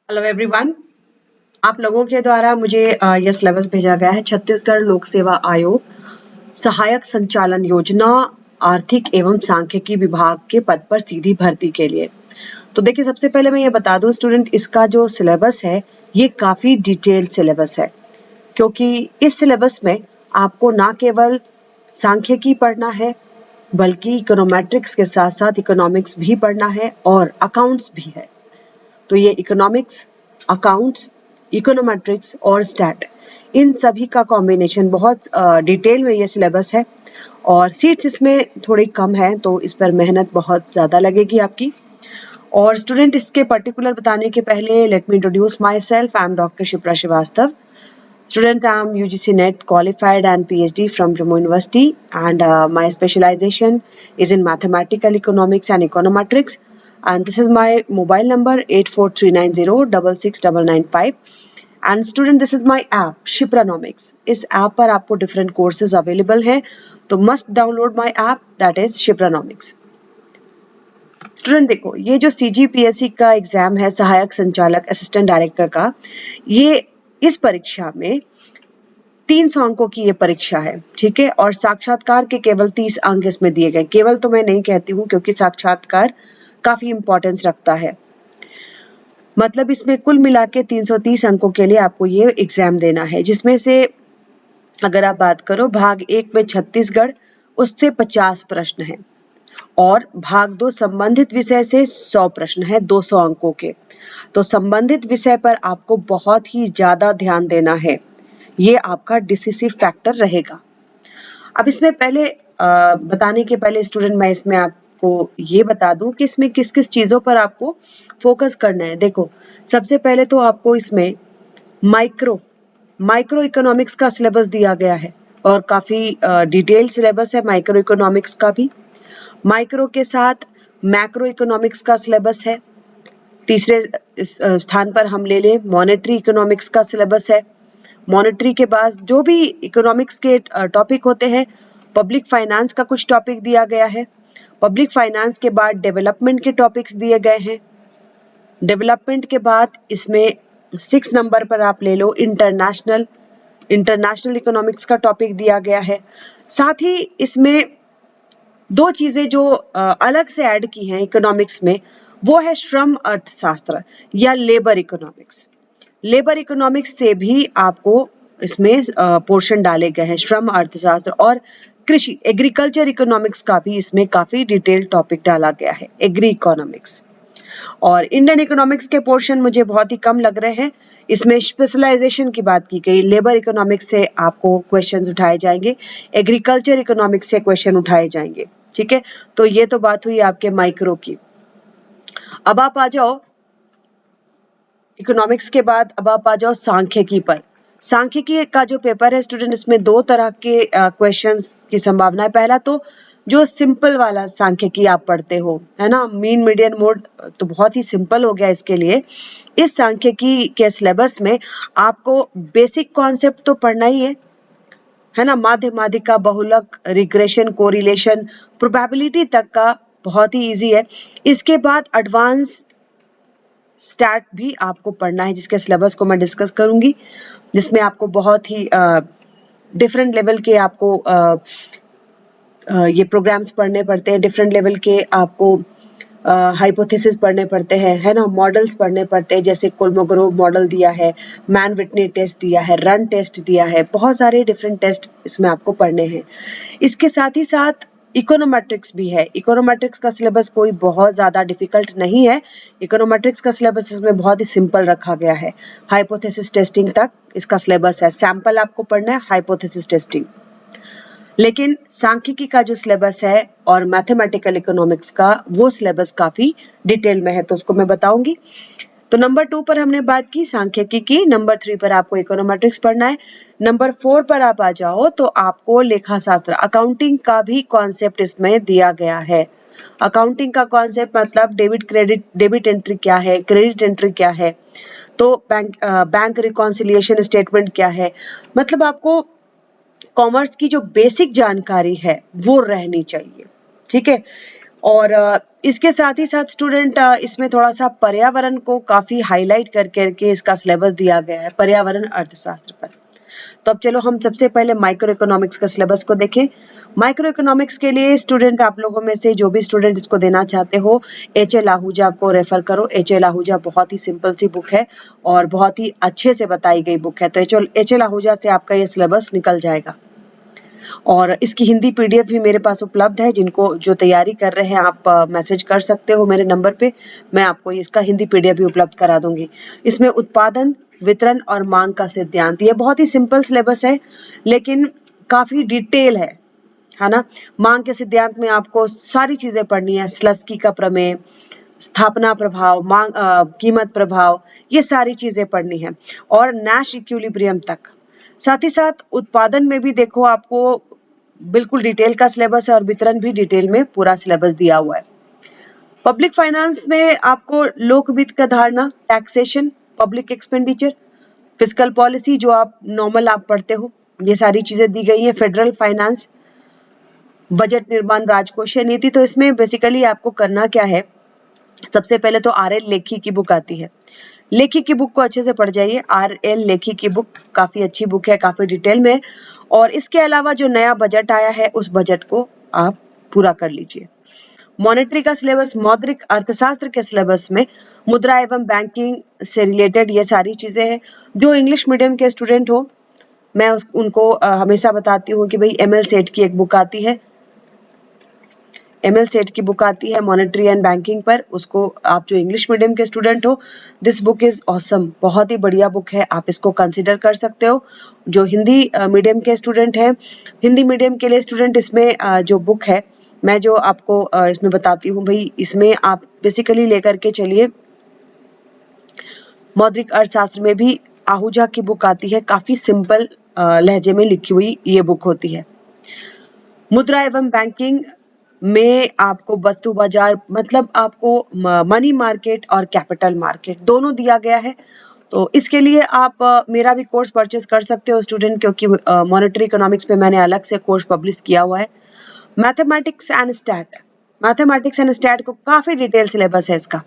Hello everyone. आप लोगों के द्वारा मुझे यह सिलेबस भेजा गया है। छत्तीसगढ़ लोक सेवा आयोग सहायक संचालन योजना आर्थिक एवं सांख्यिकी विभाग के पद पर सीधी भर्ती के लिए। तो देखिए, सबसे पहले मैं ये बता दूं स्टूडेंट, इसका जो सिलेबस है ये काफी डिटेल्ड सिलेबस है, क्योंकि इस सिलेबस में आपको ना केवल सांख्यिकी पढ़ना है बल्कि इकोनोमेट्रिक्स के साथ साथ इकोनॉमिक्स भी पढ़ना है और अकाउंट्स भी है। तो ये इकोनॉमिक्स, अकाउंट्स, इकोनोमेट्रिक्स और स्टैट, इन सभी का कॉम्बिनेशन बहुत डिटेल में ये सिलेबस है और सीट्स इसमें थोड़ी कम है, तो इस पर मेहनत बहुत ज़्यादा लगेगी आपकी। और स्टूडेंट, इसके पर्टिकुलर बताने के पहले let me introduce myself. I am doctor Shipra Srivastava. Student, I am UGC NET qualified and PhD from Jammu University, and my specialization is in mathematical economics and econometrics. And this is my mobile number 8439066995. And student, this is my app Shipranomics. इस app पर आपको different courses available हैं, तो must download my app, that is Shipranomics. Student देखो, ये जो CGPSC का exam है, सहायक संचालक असिस्टेंट डायरेक्टर का, ये इस परीक्षा में 300 अंकों की ये परीक्षा है, ठीक है। और साक्षात्कार के केवल 30 अंक इसमें दिए गए। केवल तो मैं नहीं कहती हूँ, क्योंकि साक्षात्कार काफी इंपॉर्टेंस रखता है। मतलब इसमें कुल मिला के 330 अंकों के लिए आपको ये एग्जाम देना है, जिसमें से अगर आप बात करो भाग 1 में छत्तीसगढ़, उससे 50 प्रश्न हैं और भाग 2 संबंधित विषय से 100 प्रश्न है 200 अंकों के। तो संबंधित विषय पर आपको बहुत ही ज्यादा ध्यान देना है, ये आपका डिसिसिव फैक्टर रहेगा। अब इसमें पहले बताने के पहले स्टूडेंट, मैं इसमें आपको ये बता दूं कि इसमें किस किस चीजों पर आपको फोकस करना है। देखो, सबसे पहले तो आपको इसमें माइक्रो इकोनॉमिक्स का सिलेबस दिया गया है और काफी डिटेल सिलेबस है माइक्रो इकोनॉमिक्स का भी। माइक्रो के साथ मैक्रो इकोनॉमिक्स का सिलेबस है। तीसरे स्थान पर हम ले लें मॉनेटरी इकोनॉमिक्स का सिलेबस है। मॉनेटरी के बाद जो भी इकोनॉमिक्स के टॉपिक होते हैं, पब्लिक फाइनेंस का कुछ टॉपिक दिया गया है। पब्लिक फाइनेंस के बाद डेवलपमेंट के टॉपिक्स दिए गए हैं। डेवलपमेंट के बाद इसमें 6 नंबर पर आप ले लो इंटरनेशनल इकोनॉमिक्स का टॉपिक दिया गया है। साथ ही इसमें दो चीजें जो अलग से ऐड की हैं इकोनॉमिक्स में, वो है श्रम अर्थशास्त्र या लेबर इकोनॉमिक्स। लेबर इकोनॉमिक्स से भी आपको इसमें पोर्शन डाले गए हैं, श्रम अर्थशास्त्र और कृषि एग्रीकल्चर इकोनॉमिक्स का भी इसमें काफी डिटेल्ड टॉपिक डाला गया है, एग्री इकोनॉमिक्स। और इंडियन इकोनॉमिक्स के पोर्शन मुझे बहुत ही कम लग रहे हैं। इसमें स्पेशलाइजेशन की बात की गई, लेबर इकोनॉमिक्स से आपको क्वेश्चंस उठाए जाएंगे, एग्रीकल्चर इकोनॉमिक्स से क्वेश्चन उठाए जाएंगे, ठीक है। तो ये तो बात हुई आपके माइक्रो की। अब आप आ जाओ इकोनॉमिक्स के बाद, अब आप आ जाओ सांख्यिकी पर। सांख्यिकी का जो पेपर है स्टूडेंट, इसमें 2 तरह के क्वेश्चंस की संभावना है। पहला तो जो सिंपल वाला सांख्यिकी आप पढ़ते हो, है ना, मीन मीडियन मोड, तो बहुत ही सिंपल हो गया इसके लिए। इस सांख्यिकी के सिलेबस में आपको बेसिक कॉन्सेप्ट तो पढ़ना ही है ना, माध्य माध्यिका, बहुलक, रिग्रेशन, कोरिलेशन, प्रोबेबिलिटी तक का बहुत ही इजी है। इसके बाद एडवांस स्टैट भी आपको पढ़ना है, जिसके सिलेबस को मैं डिस्कस करूंगी, जिसमें आपको बहुत ही डिफरेंट लेवल के आपको ये प्रोग्राम्स पढ़ने पड़ते हैं। डिफरेंट लेवल के आपको हाइपोथेसिस पढ़ने पड़ते हैं, है ना, मॉडल्स पढ़ने पड़ते हैं, जैसे कोलमोग्रोव मॉडल दिया है, मैन विटनी टेस्ट दिया है, रन टेस्ट दिया है, बहुत सारे डिफरेंट टेस्ट इसमें आपको पढ़ने हैं। इसके साथ ही साथ इकोनोमेट्रिक्स भी है। इकोनोमेट्रिक्स का सिलेबस कोई बहुत ज्यादा डिफिकल्ट नहीं है। इकोनोमेट्रिक्स का सिलेबस इसमें बहुत ही सिंपल रखा गया है, हाइपोथेसिस टेस्टिंग तक इसका सिलेबस है। सैंपल आपको पढ़ना है, हाइपोथेसिस टेस्टिंग। लेकिन सांख्यिकी का जो सिलेबस है और मैथमेटिकल इकोनॉमिक्स का, वो सिलेबस काफी डिटेल में है, तो उसको मैं बताऊंगी। तो नंबर 2 पर हमने बात की सांख्यिकी की, नंबर 3 पर आपको इकोनोमेट्रिक्स पढ़ना है। नंबर 4 पर आप आ जाओ तो आपको लेखा शास्त्र, अकाउंटिंग का भी कॉन्सेप्ट इसमें दिया गया है। अकाउंटिंग का कॉन्सेप्ट मतलब डेबिट एंट्री क्या है, क्रेडिट एंट्री क्या है, तो बैंक रिकॉन्सिलिएशन स्टेटमेंट क्या है। मतलब आपको कॉमर्स की जो बेसिक जानकारी है वो रहनी चाहिए, ठीक है। और इसके साथ ही साथ स्टूडेंट इसमें थोड़ा सा पर्यावरण को काफी हाईलाइट करके इसका सिलेबस दिया गया है, पर्यावरण अर्थशास्त्र पर। तो अब चलो हम सबसे पहले माइक्रो इकोनॉमिक्स का सिलेबस को देखें। माइक्रो इकोनॉमिक्स के लिए स्टूडेंट, आप लोगों में से जो भी स्टूडेंट इसको देना चाहते हो, एच.एल. आहूजा को रेफर करो। एच.एल. आहूजा बहुत ही सिंपल सी बुक है और बहुत ही अच्छे से बताई गई बुक है, तो एच.एल. आहूजा से आपका ये सिलेबस निकल जाएगा। और इसकी हिंदी पीडीएफ भी मेरे पास उपलब्ध है, जिनको जो तैयारी कर रहे हैं आप मैसेज कर सकते हो मेरे नंबर पे, मैं आपको इसका हिंदी पीडीएफ भी उपलब्ध करा दूंगी। इसमें उत्पादन, वितरण और मांग का सिद्धांत, ये बहुत ही सिंपल सिलेबस है लेकिन काफी डिटेल है ना। मांग के सिद्धांत में आपको सारी चीजें पढ़नी है, स्लस्की का प्रमेय, स्थापना प्रभाव, मांग कीमत प्रभाव, ये सारी चीजें पढ़नी है, और नैश इक्विलिब्रियम तक। साथ ही साथ उत्पादन में भी देखो आपको बिल्कुल डिटेल का सिलेबस है और वितरण भी डिटेल में पूरा सिलेबस दिया हुआ है। पब्लिक फाइनेंस में आपको लोक वित्त का धारणा, taxation, public expenditure, fiscal policy जो आप नॉर्मल आप पढ़ते हो, ये सारी चीजें दी गई है। फेडरल फाइनेंस, बजट निर्माण, राजकोषीय नीति। तो इसमें बेसिकली आपको करना क्या है, सबसे पहले तो आर.एल. लेखी की बुक आती है, लेखी की बुक को अच्छे से पढ़ जाइए। आर.एल. लेखी की बुक काफी अच्छी बुक है, काफी डिटेल में। और इसके अलावा जो नया बजट आया है उस बजट को आप पूरा कर लीजिए। मॉनेटरी का सिलेबस, मौद्रिक अर्थशास्त्र के सिलेबस में मुद्रा एवं बैंकिंग से रिलेटेड ये सारी चीजें हैं। जो इंग्लिश मीडियम के स्टूडेंट हो, मैं उनको हमेशा बताती हूँ कि भाई एमएल सेठ की एक बुक आती है, एमएल सेठ की बुक आती है मॉनेटरी एंड बैंकिंग पर, उसको आप जो इंग्लिश मीडियम के स्टूडेंट हो, दिस बुक इज ऑसम, बहुत ही बढ़िया बुक है, आप इसको कंसिडर कर सकते हो। जो हिंदी मीडियम के स्टूडेंट हैं, हिंदी मीडियम के लिए स्टूडेंट इसमें जो बुक है मैं जो आपको इसमें बताती हूँ भाई, इसमें आप बेसिकली लेकर के चलिए। मौद्रिक अर्थशास्त्र में भी आहूजा की बुक आती है, काफी सिंपल लहजे में लिखी हुई ये बुक होती है। मुद्रा एवं बैंकिंग में आपको वस्तु बाजार, मतलब आपको मनी मार्केट और कैपिटल मार्केट दोनों दिया गया है। तो इसके लिए आप मेरा भी कोर्स परचेस कर सकते हो स्टूडेंट, क्योंकि मॉनेटरी इकोनॉमिक्स पे मैंने अलग से कोर्स पब्लिश किया हुआ है। Mathematics and stat, mathematics and stat को काफी डिटेल सिलेबस है इसका।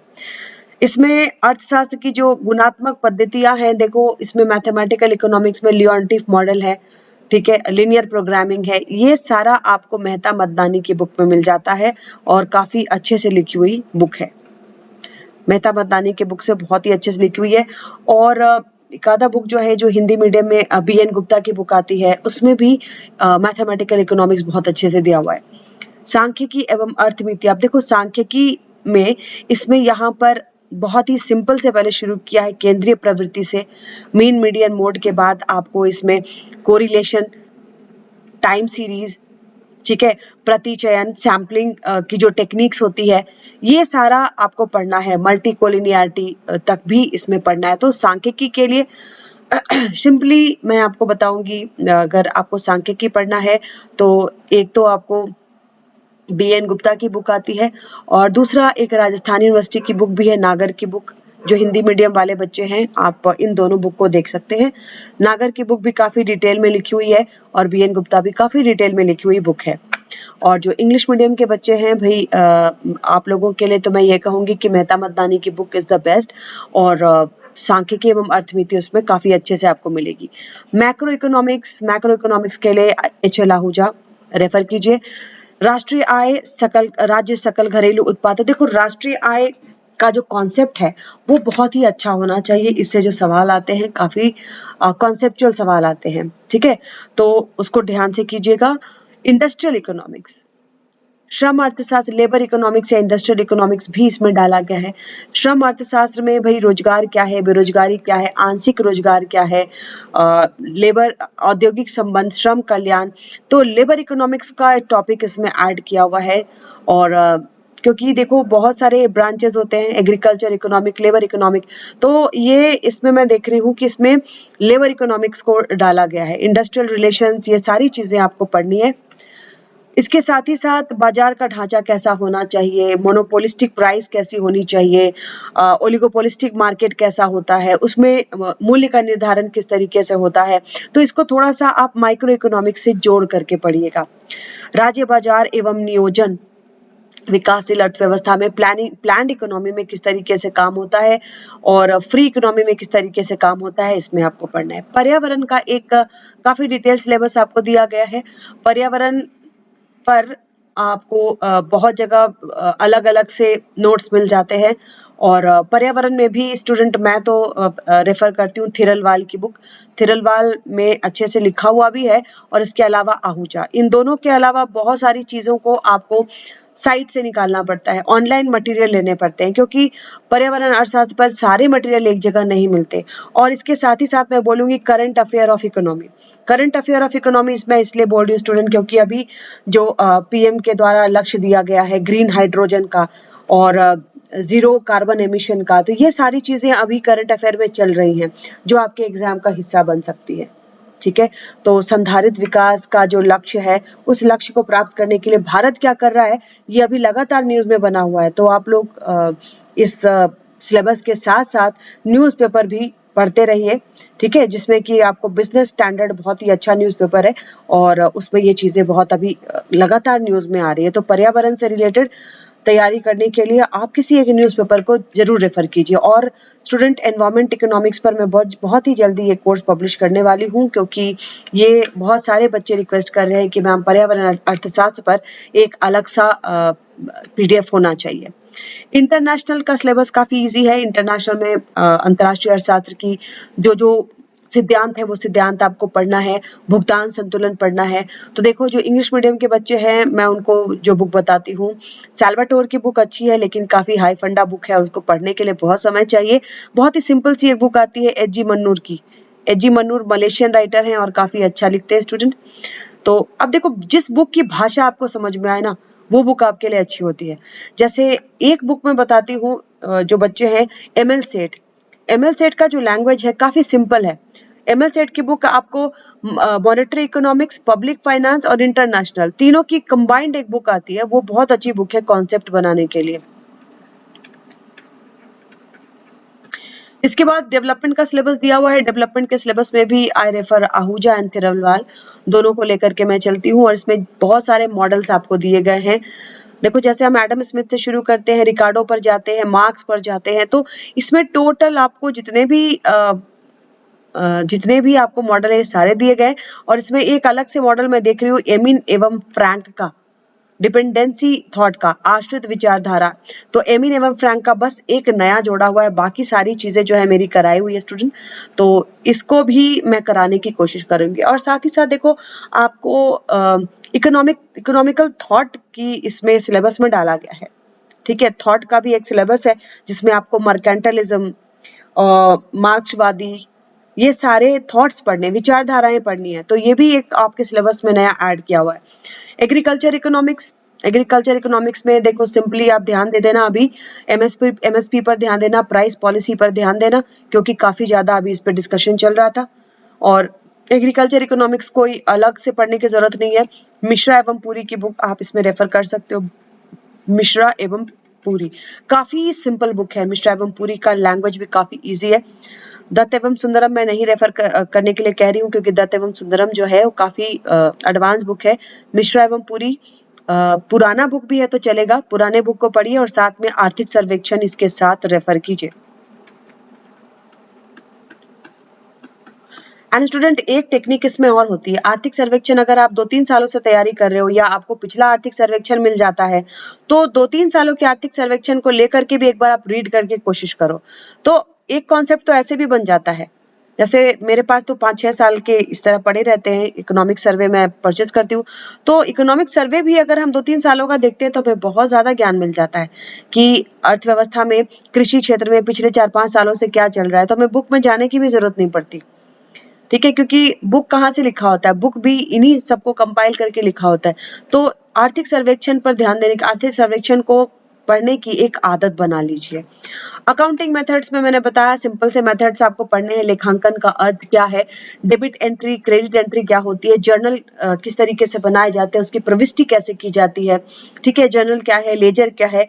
इसमें अर्थशास्त्र की जो गुणात्मक पद्धतियां हैं, देखो इसमें मैथमेटिकल इकोनॉमिक्स में लियोनटिफ मॉडल है, ठीक है, लिनियर प्रोग्रामिंग है, ये सारा आपको मेहता मदनानी की बुक में मिल जाता है और काफी अच्छे से लिखी हुई बुक है। मेहता मदनानी के बुक से बहुत ही अच्छे से लिखी हुई है। और एक आधा बुक जो है जो हिंदी मीडियम में बी.एन. गुप्ता की बुक आती है, उसमें भी मैथमेटिकल इकोनॉमिक्स बहुत अच्छे से दिया हुआ है। सांख्यिकी एवं अर्थमिति, आप देखो सांख्यिकी में इसमें यहाँ पर बहुत ही सिंपल से पहले शुरू किया है, केंद्रीय प्रवृत्ति से, मीन मीडियन मोड के बाद आपको इसमें कोरिलेशन, टाइम सीरीज, ठीक है, प्रतिचयन, सैम्पलिंग की जो टेक्निक्स होती है, ये सारा आपको पढ़ना है। मल्टी कोलिनियरिटी तक भी इसमें पढ़ना है। तो सांख्यिकी के लिए सिंपली मैं आपको बताऊंगी, अगर आपको सांख्यिकी पढ़ना है तो एक तो आपको बी.एन. गुप्ता की बुक आती है, और दूसरा एक राजस्थान यूनिवर्सिटी की बुक भी है, नागर की बुक। जो हिंदी मीडियम वाले बच्चे हैं, आप इन दोनों बुक को देख सकते हैं। नागर की बुक भी काफी डिटेल में लिखी हुई है और बी.एन. गुप्ता भी काफी डिटेल में लिखी हुई बुक है। और जो इंग्लिश मीडियम के बच्चे हैं भाई, आप लोगों के लिए तो मैं ये कहूंगी कि मेहता मदनानी की बुक इज द बेस्ट, और सांख्यिकी एवं अर्थमिति उसमें काफी अच्छे से आपको मिलेगी। मैक्रो इकोनॉमिक्स के लिए एच.एल. आहूजा रेफर कीजिए। राष्ट्रीय आय, राज्य सकल घरेलू उत्पाद, तो देखो राष्ट्रीय आय का जो कॉन्सेप्ट है वो बहुत ही अच्छा होना चाहिए। इससे जो सवाल आते हैं काफी कॉन्सेप्चुअल सवाल आते हैं, ठीक है, तो उसको ध्यान से कीजिएगा। इंडस्ट्रियल इकोनॉमिक्स, श्रम अर्थशास्त्र, लेबर इकोनॉमिक्स या इंडस्ट्रियल इकोनॉमिक्स भी इसमें डाला गया है। श्रम अर्थशास्त्र में भाई रोजगार क्या है, बेरोजगारी क्या है, आंशिक रोजगार क्या है, लेबर, औद्योगिक संबंध, श्रम कल्याण, तो लेबर इकोनॉमिक्स का एक टॉपिक इसमें ऐड किया हुआ है। और क्योंकि देखो बहुत सारे ब्रांचेस होते हैं, एग्रीकल्चर इकोनॉमिक, लेबर इकोनॉमिक, तो ये इसमें मैं देख रही हूँ कि इसमें लेबर इकोनॉमिक्स को डाला गया है। इंडस्ट्रियल रिलेशंस, ये सारी चीजें आपको पढ़नी है। इसके साथ ही साथ बाजार का ढांचा कैसा होना चाहिए, मोनोपोलिस्टिक प्राइस कैसी होनी चाहिए, ओलिगोपोलिस्टिक मार्केट कैसा होता है, उसमें मूल्य का निर्धारण किस तरीके से होता है, तो इसको थोड़ा सा आप माइक्रो इकोनॉमिक्स से जोड़ करके पढ़िएगा। राज्य बाजार एवं नियोजन, विकासशील अर्थव्यवस्था में प्लान्ड इकोनॉमी में किस तरीके से काम होता है और फ्री इकोनॉमी में किस तरीके से काम होता है, इसमें आपको पढ़ना है। पर्यावरण का एक काफी डिटेल सिलेबस आपको दिया गया है। पर्यावरण पर आपको बहुत जगह अलग अलग से नोट्स मिल जाते हैं और पर्यावरण में भी स्टूडेंट, मैं तो रेफर करती हूँ थिरलवाल की बुक। थिरलवाल में अच्छे से लिखा हुआ भी है और इसके अलावा आहूजा। इन दोनों के अलावा बहुत सारी चीजों को आपको साइट से निकालना पड़ता है, ऑनलाइन मटेरियल लेने पड़ते हैं, क्योंकि पर्यावरण अर्थशास्त्र पर सारे मटेरियल एक जगह नहीं मिलते। और इसके साथ ही साथ मैं बोलूंगी current affair of economy. Current affair of economy मैं इसलिए बोल रही हूँ स्टूडेंट, क्योंकि अभी जो पीएम के द्वारा लक्ष्य दिया गया है ग्रीन हाइड्रोजन का और जीरो कार्बन एमिशन का, तो ये सारी चीजें अभी करंट अफेयर में चल रही हैं जो आपके एग्जाम का हिस्सा बन सकती है। ठीक है, तो संधारित विकास का जो लक्ष्य है, उस लक्ष्य को प्राप्त करने के लिए भारत क्या कर रहा है, ये अभी लगातार न्यूज में बना हुआ है। तो आप लोग इस सिलेबस के साथ साथ न्यूज़पेपर भी पढ़ते रहिए। ठीक है, जिसमें कि आपको बिजनेस स्टैंडर्ड बहुत ही अच्छा न्यूज़पेपर है और उसमें ये चीजें बहुत अभी लगातार न्यूज में आ रही है। तो पर्यावरण से रिलेटेड तैयारी करने के लिए आप किसी एक न्यूज़पेपर को जरूर रेफर कीजिए। और स्टूडेंट, एनवायरमेंट इकोनॉमिक्स पर मैं बहुत ही जल्दी ये कोर्स पब्लिश करने वाली हूँ, क्योंकि ये बहुत सारे बच्चे रिक्वेस्ट कर रहे हैं कि मैम पर्यावरण अर्थशास्त्र पर एक अलग सा पीडीएफ होना चाहिए। इंटरनेशनल का सिलेबस काफी इजी है। इंटरनेशनल में अंतर्राष्ट्रीय अर्थशास्त्र की जो जो सिद्धांत है वो सिद्धांत आपको पढ़ना है, भुगतान संतुलन पढ़ना है। तो देखो, जो इंग्लिश मीडियम के बच्चे हैं, मैं उनको जो बुक बताती हूँ, साल्वाटोर की बुक अच्छी है लेकिन काफी हाई फंडा बुक है और उसको पढ़ने के लिए बहुत समय चाहिए। बहुत ही सिंपल सी एक बुक आती है एच जी मन्नूर की। H G Mannur Malaysian writer हैं और काफी अच्छा लिखते हैं स्टूडेंट। तो अब देखो, जिस बुक की भाषा आपको समझ में आए ना, वो बुक आपके लिए अच्छी होती है। जैसे एक बुक मैं बताती हूँ, जो बच्चे हैं, एमएल सेठ। एमएल सेठ का जो लैंग्वेज है काफी सिंपल है। एमएल सेठ की बुक आपको मॉनेटरी इकोनॉमिक्स, पब्लिक फाइनेंस और इंटरनेशनल तीनों की कंबाइंड एक बुक आती है। वो बहुत अच्छी बुक है कॉन्सेप्ट बनाने के लिए। इसके बाद डेवलपमेंट का सिलेबस दिया हुआ है। डेवलपमेंट के सिलेबस में भी आई रेफर आहूजा एंड थिरलवाल, दोनों को लेकर के मैं चलती हूँ और इसमें बहुत सारे मॉडल्स आपको दिए गए हैं। देखो, जैसे हम एडम स्मिथ से शुरू करते हैं, रिकार्डो पर जाते हैं, मार्क्स पर जाते हैं, तो इसमें टोटल आपको जितने भी आपको मॉडल है सारे दिए गए। और इसमें एक अलग से मॉडल मैं देख रही हूँ, एमिन एवं फ्रैंक का, डिपेंडेंसी थॉट का, आश्रित विचारधारा। तो एमिन एवं फ्रैंक का बस एक नया जोड़ा हुआ है, बाकी सारी चीजें जो है मेरी कराई हुई है स्टूडेंट। तो इसको भी मैं कराने की कोशिश करूंगी। और साथ ही साथ देखो, आपको इकोनॉमिकल थॉट की इसमें सिलेबस में डाला गया है। ठीक है, थॉट का भी एक सिलेबस है जिसमें आपको मर्केंटलिज्म, मार्क्सवादी, ये सारे थॉट्स पढ़ने, विचारधाराएं पढ़नी है। तो ये भी एक आपके सिलेबस में नया ऐड किया हुआ है। Agriculture economics. एग्रीकल्चर इकोनॉमिक्स में देखो, सिंपली आप ध्यान दे देना, अभी एमएसपी पर ध्यान देना, प्राइस पॉलिसी पर ध्यान देना, क्योंकि काफी ज्यादा अभी इस पर डिस्कशन चल रहा था। और एग्रीकल्चर इकोनॉमिक्स कोई अलग से पढ़ने की जरूरत नहीं है। मिश्रा एवं पुरी की बुक आप इसमें रेफर कर सकते हो। मिश्रा एवं पुरी काफी सिंपल बुक है। मिश्रा एवं पुरी का लैंग्वेज भी काफी इजी है। दत्त एवं सुंदरम मैं नहीं रेफर करने के लिए कह रही हूँ, क्योंकि दत्त एवं सुंदरम जो है वो काफी एडवांस बुक है। मिश्रा एवं पुरी पुराना बुक भी है तो चलेगा, पुराने बुक को पढ़िए और साथ में आर्थिक सर्वेक्षण इसके साथ रेफर कीजिए। एंड स्टूडेंट, एक टेक्निक इसमें और होती है, आर्थिक सर्वेक्षण अगर आप 2-3 सालों से तैयारी कर रहे हो या आपको पिछला आर्थिक सर्वेक्षण मिल जाता है, तो 2-3 सालों के आर्थिक सर्वेक्षण को लेकर के भी एक बार आप रीड करके कोशिश करो। तो एक कॉन्सेप्ट तो ऐसे भी बन जाता है। जैसे मेरे पास तो 5-6 साल के इस तरह पड़े रहते हैं, इकोनॉमिक सर्वे मैं परचेज करती हूँ। तो इकोनॉमिक सर्वे भी अगर हम 2-3 सालों का देखते हैं तो हमें बहुत ज्यादा ज्ञान मिल जाता है कि अर्थव्यवस्था में, कृषि क्षेत्र में पिछले 4-5 सालों से क्या चल रहा है। तो हमें बुक में जाने की भी जरूरत नहीं पड़ती। ठीक है, क्योंकि बुक कहाँ से लिखा होता है, बुक भी इन्हीं सबको कंपाइल करके लिखा होता है। तो आर्थिक सर्वेक्षण पर ध्यान देने, आर्थिक सर्वेक्षण को पढ़ने की एक आदत बना लीजिए। अकाउंटिंग मेथड्स में मैंने बताया, सिंपल से मेथड्स आपको पढ़ने हैं। लेखांकन का अर्थ क्या है, डेबिट एंट्री, क्रेडिट एंट्री क्या होती है, जर्नल किस तरीके से बनाए जाते हैं, उसकी प्रविष्टि कैसे की जाती है। ठीक है, जर्नल क्या है, लेजर क्या है,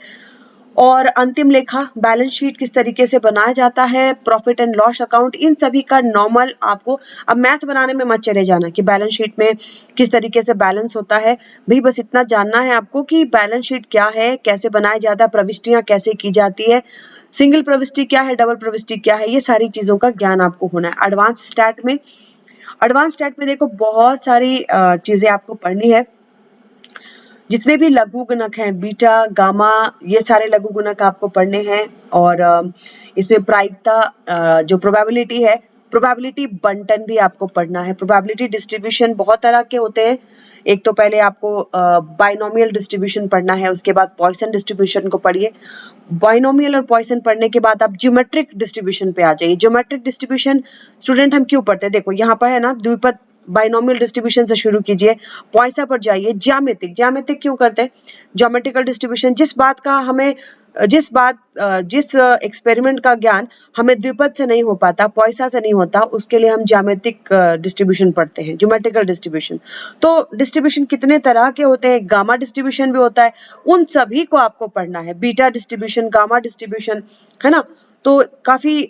और अंतिम लेखा बैलेंस शीट किस तरीके से बनाया जाता है, प्रॉफिट एंड लॉस अकाउंट, इन सभी का नॉर्मल आपको अब मैथ बनाने में मत चले जाना कि बैलेंस शीट में किस तरीके से बैलेंस होता है भाई, बस इतना जानना है आपको कि बैलेंस शीट क्या है, कैसे बनाया जाता है, प्रविष्टियां कैसे की जाती है, सिंगल प्रविष्टि क्या है, डबल प्रविष्टि क्या है, ये सारी चीजों का ज्ञान आपको होना है। एडवांस स्टैट में देखो बहुत सारी चीजें आपको पढ़नी है। जितने भी लघु गुणक हैं, बीटा, गामा, ये सारे लघु गुणक आपको पढ़ने हैं। और इसमें प्रायिकता, जो प्रोबेबिलिटी है, प्रोबेबिलिटी बंटन भी आपको पढ़ना है। प्रोबेबिलिटी डिस्ट्रीब्यूशन बहुत तरह के होते हैं। एक तो पहले आपको बाइनोमियल डिस्ट्रीब्यूशन पढ़ना है, उसके बाद पॉइसन डिस्ट्रीब्यूशन को पढ़िए। बाइनोमियल और पॉइसन पढ़ने के बाद आप ज्योमेट्रिक डिस्ट्रीब्यूशन पे आ जाइए। ज्योमेट्रिक डिस्ट्रीब्यूशन स्टूडेंट हम क्यों पढ़ते हैं, देखो यहाँ पर है ना, द्विपद बाइनोमियल डिस्ट्रीब्यूशन से शुरू कीजिए, पॉइसन पर जाइए, ज्यामितिक क्यों करते हैं, ज्योमेट्रिकल डिस्ट्रीब्यूशन, जिस एक्सपेरिमेंट का ज्ञान हमें द्विपद से नहीं हो पाता, पॉइसन से नहीं होता, उसके लिए हम ज्यामितिक डिस्ट्रीब्यूशन पढ़ते हैं, ज्योमेट्रिकल डिस्ट्रीब्यूशन। तो डिस्ट्रीब्यूशन कितने तरह के होते हैं, गामा डिस्ट्रीब्यूशन भी होता है, उन सभी को आपको पढ़ना है, बीटा डिस्ट्रीब्यूशन, गामा डिस्ट्रीब्यूशन, है ना। तो काफी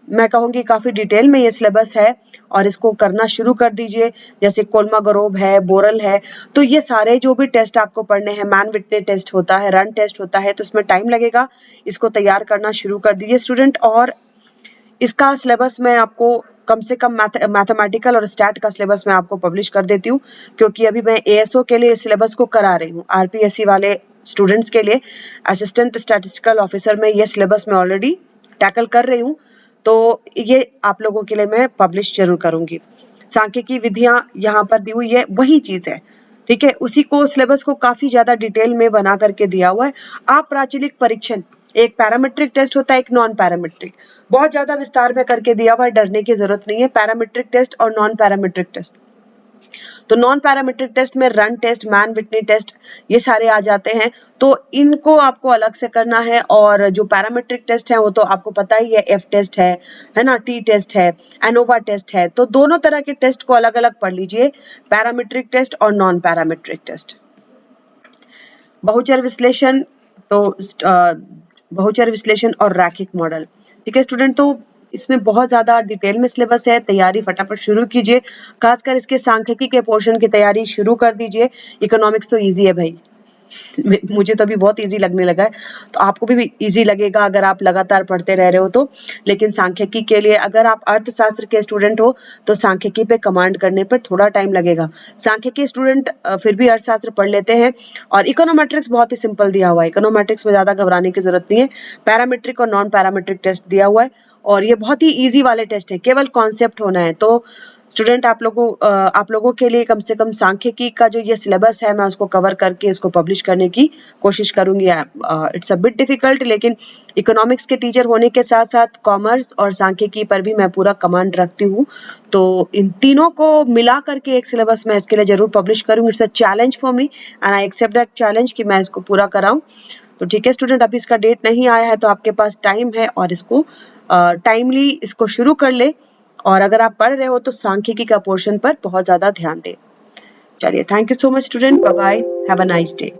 मैं कहूंगी काफी डिटेल में ये सिलेबस है और इसको करना शुरू कर दीजिए। जैसे कोलमागरोव है, बोरल है, तो ये सारे जो भी टेस्ट आपको पढ़ने हैं, मैन विटने टेस्ट होता है, रन टेस्ट होता है, तो इसमें टाइम लगेगा, इसको तैयार करना शुरू कर दीजिए स्टूडेंट। और इसका सिलेबस मैं आपको कम से कम मैथमेटिकल और स्टैट का सिलेबस मैं आपको पब्लिश कर देती हूँ, क्योंकि अभी मैं एएसओ के लिए सिलेबस को करा रही हूँ। आरपीएससी वाले स्टूडेंट्स के लिए असिस्टेंट स्टैटिस्टिकल ऑफिसर में ये सिलेबस मैं ऑलरेडी टैकल कर रही हूँ, तो ये आप लोगों के लिए मैं पब्लिश जरूर करूंगी। सांख्यिकी विधियां यहाँ पर दी हुई है, वही चीज है, ठीक है, उसी को सिलेबस को काफी ज्यादा डिटेल में बना करके दिया हुआ है। आप प्राचलिक परीक्षण, एक पैरामेट्रिक टेस्ट होता है, एक नॉन पैरामेट्रिक, बहुत ज्यादा विस्तार में करके दिया हुआ है, डरने की जरूरत नहीं है। पैरामेट्रिक टेस्ट और नॉन पैरामेट्रिक टेस्ट, तो नॉन पैरामेट्रिक टेस्ट में run test, Mann Whitney test, ये सारे आ जाते हैं, तो इनको आपको अलग से करना है। और जो पैरामेट्रिक टेस्ट है वो तो आपको पता ही है, एफ टेस्ट है ना, टी टेस्ट है, एनोवा टेस्ट है, तो दोनों तरह के टेस्ट को अलग अलग पढ़ लीजिए, पैरामेट्रिक टेस्ट और नॉन पैरामेट्रिक टेस्ट। बहुचर विश्लेषण, तो बहुचर विश्लेषण और रैखिक मॉडल, ठीक है स्टूडेंट। तो इसमें बहुत ज्यादा डिटेल में सिलेबस है, तैयारी फटाफट शुरू कीजिए, खासकर इसके सांख्यिकी के पोर्शन की तैयारी शुरू कर दीजिए। इकोनॉमिक्स तो इजी है भाई, मुझे तो अभी बहुत इजी लगने लगा है, तो आपको भी इजी लगेगा अगर आप लगातार पढ़ते रह रहे हो तो। लेकिन सांख्यिकी के लिए अगर आप अर्थशास्त्र के स्टूडेंट हो तो सांख्यिकी पे कमांड करने पर थोड़ा टाइम लगेगा। सांख्यिकी स्टूडेंट फिर भी अर्थशास्त्र पढ़ लेते हैं। और इकोनोमेट्रिक्स बहुत ही सिंपल दिया हुआ है, इकोनोमेट्रिक्स में ज्यादा घबराने की जरूरत नहीं है। पैरामेट्रिक और नॉन पैरामेट्रिक टेस्ट दिया हुआ है और ये बहुत ही ईजी वाले टेस्ट है, केवल कॉन्सेप्ट होना है। तो स्टूडेंट आप लोगों के लिए कम से कम सांख्यिकी का जो ये सिलेबस है मैं उसको कवर करके इसको पब्लिश करने की कोशिश करूंगी। इट्स अ बिट डिफिकल्ट, लेकिन इकोनॉमिक्स के टीचर होने के साथ साथ कॉमर्स और सांख्यिकी पर भी मैं पूरा कमांड रखती हूँ, तो इन तीनों को मिला करके एक सिलेबस मैं इसके लिए जरूर पब्लिश करूंगी। It's a challenge for me and I accept that challenge कि मैं इसको पूरा कराऊं। तो ठीक है स्टूडेंट, अभी इसका डेट नहीं आया है तो आपके पास टाइम है और इसको टाइमली इसको शुरू कर ले। और अगर आप पढ़ रहे हो तो सांख्यिकी का पोर्शन पर बहुत ज्यादा ध्यान दें। चलिए, thank you so much student, bye bye, have a nice day.